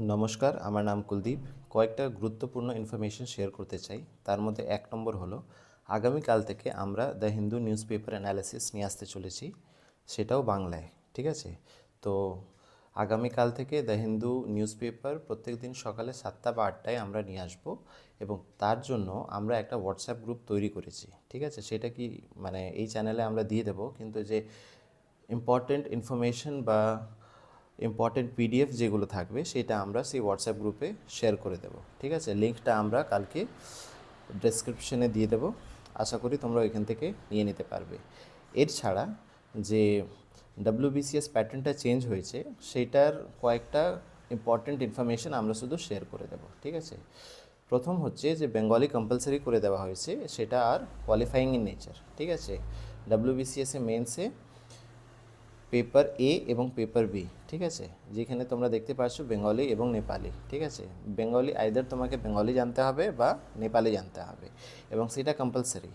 নমস্কার, আমার নাম কুলদীপ। কয়েকটা গুরুত্বপূর্ণ ইনফরমেশন শেয়ার করতে চাই। তার মধ্যে এক নম্বর হলো, আগামীকাল থেকে আমরা the Hindu news paper analysis নিয়ে আসতে চলেছি, সেটাও বাংলায়। ঠিক আছে? তো আগামীকাল থেকে দ্য হিন্দু নিউজ পেপার প্রত্যেক দিন সকালে 7টা বা 8টায় আমরা নিয়ে আসব, এবং তার জন্য আমরা একটা হোয়াটসঅ্যাপ গ্রুপ তৈরি করেছি। ঠিক আছে? সেটা কি মানে এই চ্যানেলে আমরা দিয়ে দেবো, কিন্তু যে ইম্পর্টেন্ট ইনফরমেশন বা ইম্পর্টেন্ট পিডিএফ যেগুলো থাকবে সেটা আমরা সেই হোয়াটসঅ্যাপ গ্রুপে শেয়ার করে দেব। ঠিক আছে? লিঙ্কটা আমরা কালকে ডেসক্রিপশনে দিয়ে দেব, আশা করি তোমরা ওইখান থেকে নিয়ে নিতে পারবে। এর ছাড়া যে ডাব্লিউবিসিএস প্যাটার্নটা চেঞ্জ হয়েছে, সেইটার কয়েকটা ইম্পর্টেন্ট ইনফরমেশন আমরা শুধু শেয়ার করে দেব। ঠিক আছে? প্রথম হচ্ছে যে বেঙ্গলি কম্পালসারি করে দেওয়া হয়েছে, সেটা আর কোয়ালিফাইং ইন নেচার। ঠিক আছে? ডাব্লিউবিসিএসে মেন্সে পেপার এ এবং পেপার বি, ঠিক আছে, যেখানে তোমরা দেখতে পাচ্ছ বেঙ্গলি এবং নেপালি। ঠিক আছে? বেঙ্গলি আইদার তোমাকে বেঙ্গলি জানতে হবে বা নেপালি জানতে হবে, এবং সেটা কম্পালসারি।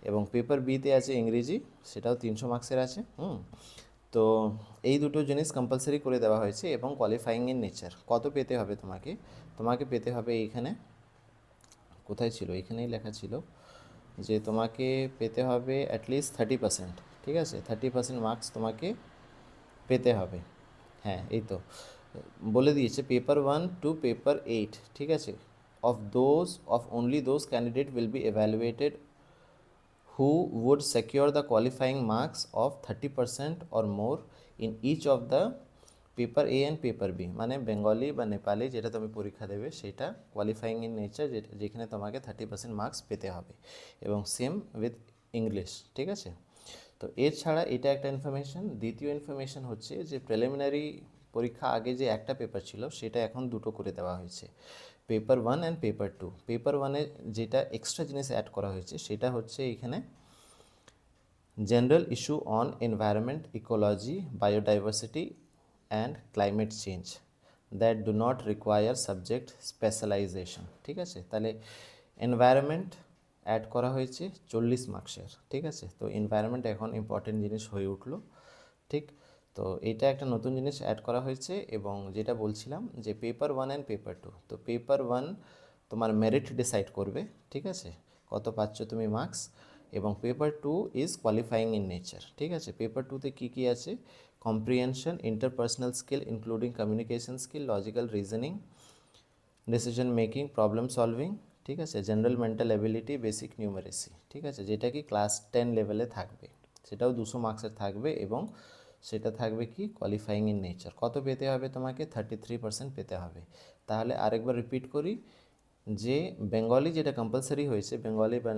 এবং পেপার বিতে আছে ইংরেজি, সেটাও 300 মার্কসের আছে। তো এই দুটো জিনিস কম্পালসারি করে দেওয়া হয়েছে। এবং কোয়ালিফাইং ইন নেচার কত পেতে হবে তোমাকে? তোমাকে পেতে হবে এইখানে, কোথায় ছিল, এখানেই লেখা ছিল যে তোমাকে পেতে হবে অ্যাটলিস্ট 30%। ঠিক আছে? 30% মার্কস তোমাকে পেতে হবে। হ্যাঁ, এই তো বলে দিয়েছে পেপার 1 টু পেপার 8। ঠিক আছে? Of only those candidate will be evaluated who would secure the qualifying marks of 30% or more in each of the paper A and paper B. মানে বেঙ্গলি বা নেপালি যেটা তুমি পরীক্ষা দেবে সেটা কোয়ালিফাইং ইন নেচার, যেখানে তোমাকে 30% মার্কস পেতে হবে, এবং সেম উইথ ইংলিশ। ঠিক আছে? তো এর ছাড়া এটা একটা ইনফরমেশন। দ্বিতীয় ইনফরমেশন হচ্ছে যে প্রিলিমিনারি পরীক্ষা আগে যে একটা পেপার ছিল সেটা এখন দুটো করে দেওয়া হয়েছে, পেপার 1 অ্যান্ড পেপার 2। পেপার 1-এ যেটা এক্সট্রা জিনিস অ্যাড করা হয়েছে সেটা হচ্ছে এখানে general issue on environment, ecology, biodiversity and climate change that do not require subject specialization. ঠিক আছে? তাহলে এনভায়রনমেন্ট অ্যাড করা হয়েছে 40 মার্কসের। ঠিক আছে? তো এনভায়রনমেন্ট এখন ইম্পর্টেন্ট জিনিস হয়ে উঠলো। ঠিক? তো এটা একটা নতুন জিনিস অ্যাড করা হয়েছে। এবং যেটা বলছিলাম যে পেপার 1 অ্যান্ড পেপার 2, তো পেপার 1 তোমার মেরিট ডিসাইড করবে। ঠিক আছে? কত পাচ্ছ তুমি মার্কস। এবং paper 2 is qualifying in nature. ঠিক আছে? পেপার 2তে কী কী আছে? Comprehension, interpersonal skill including communication skill, logical reasoning, decision making, problem solving. ঠিক আছে? General mental ability, basic numeracy. ঠিক আছে? যেটা কি ক্লাস 10 লেভেলে থাকবে, সেটাও 200 মার্কসের থাকবে। এবং সেটা থাকবে কি কোয়ালিফাইং ইন নেচার। কত পেতে হবে তোমাকে? 33% পেতে হবে। তাহলে আরেকবার রিপিট করি, যে বেঙ্গলি যেটা কম্পালসারি হয়েছে, বেঙ্গলি বা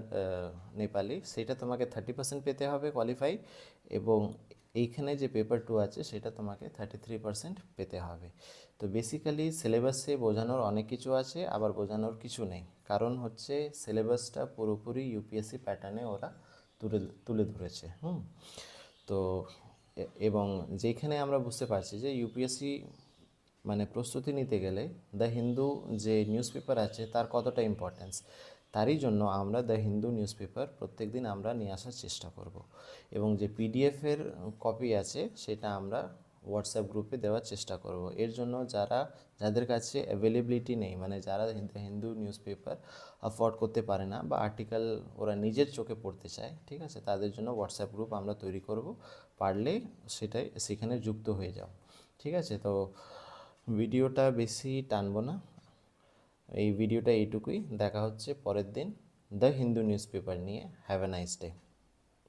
নেপালি, সেটা তোমাকে 30% পেতে হবে কোয়ালিফাই। এবং এইখানে যে পেপার 2 আছে সেটা তোমাকে 33% পেতে হবে। তো বেসিক্যালি সিলেবাসে বোঝানোর অনেক কিছু আছে, আবার বোঝানোর কিছু নেই। কারণ হচ্ছে সিলেবাসটা পুরোপুরি ইউপিএসসি প্যাটার্নে ওরা তুলে ধরেছে। তো এবং যেখানে আমরা বুঝতে পারছি যে ইউপিএসসি মানে প্রস্তুতি নিতে গেলে দ্য হিন্দু যে নিউজ পেপার আছে তার কতটা ইম্পর্ট্যান্স, তারই জন্য আমরা দ্য হিন্দু নিউজ পেপার প্রত্যেক দিন আমরা নিয়ে আসার চেষ্টা করব। এবং যে পিডিএফের কপি আছে সেটা আমরা হোয়াটসঅ্যাপ গ্রুপে দেওয়ার চেষ্টা করব। এর জন্য যাদের কাছে অ্যাভেলেবিলিটি নেই, মানে যারা the Hindu news paper afford করতে পারে না বা আর্টিকেল ওরা নিজের চোখে পড়তে চায়, ঠিক আছে, তাদের জন্য হোয়াটসঅ্যাপ গ্রুপ আমরা তৈরি করব। পারলে সেখানে যুক্ত হয়ে যাও। ঠিক আছে? তো ভিডিওটা বেশি টানবো না, এই ভিডিওটা এইটুকুই। দেখা হচ্ছে পরের দিন দ্য হিন্দু নিউজ পেপার নিয়ে। Have a nice day.